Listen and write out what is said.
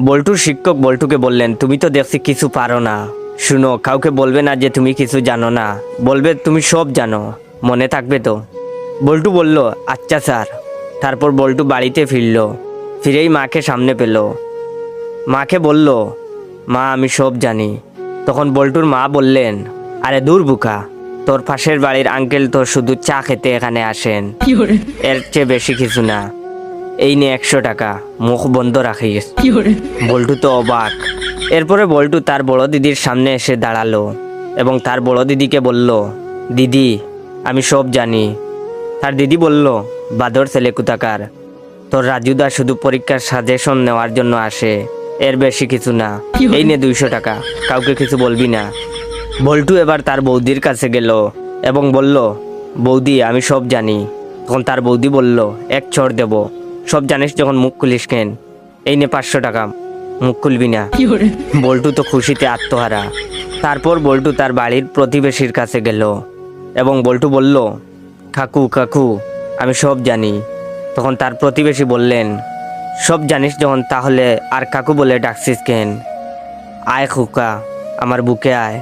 বল্টুর শিক্ষক বল্টুকে বললেন, তুমি তো দেখছি কিছু পারো না। শুনো, কাউকে বলবে না যে তুমি কিছু জানো না, বলবে তুমি সব জানো, মনে থাকবে তো। বল্টু বলল, আচ্ছা স্যার। তারপর বল্টু বাড়িতে ফিরল। ফিরেই মাকে সামনে পেল। মাকে বলল, মা আমি সব জানি। তখন বল্টুর মা বললেন, আরে দূর বুকা, তোর পাশের বাড়ির আঙ্কেল তো শুধু চা খেতে এখানে আসেন, এর চেয়ে বেশি কিছু না। এই নে 100 টাকা, মুখ বন্ধ রাখিস। বল্টু তো অবাক। এরপরে বল্টু তার বড় দিদির সামনে এসে দাঁড়ালো এবং তার বড় দিদিকে বলল, দিদি আমি সব জানি। তার দিদি বলল, বাদর ছেলে কোথাকার, তোর রাজুদা শুধু পরীক্ষার সাজেশন নেওয়ার জন্য আসে, এর বেশি কিছু না। এই নে 200 টাকা, কাউকে কিছু বলবি না। বল্টু এবার তার বৌদির কাছে গেল এবং বলল, বৌদি আমি সব জানি। তখন তার বৌদি বলল, এক চড় দেব, সব জানিস যখন মুখ খুলিস কেন? এই নে 500 টাকা, মুখ খুলবি না। বল্টু তো খুশিতে আত্মহারা। তারপর বল্টু তার বাড়ির প্রতিবেশীর কাছে গেল এবং বল্টু বলল, কাকু কাকু আমি সব জানি। তখন তার প্রতিবেশী বললেন, সব জানিস যখন তাহলে আর কাকু বলে ডাকছিস কেন? আয় খুকা, আমার বুকে আয়।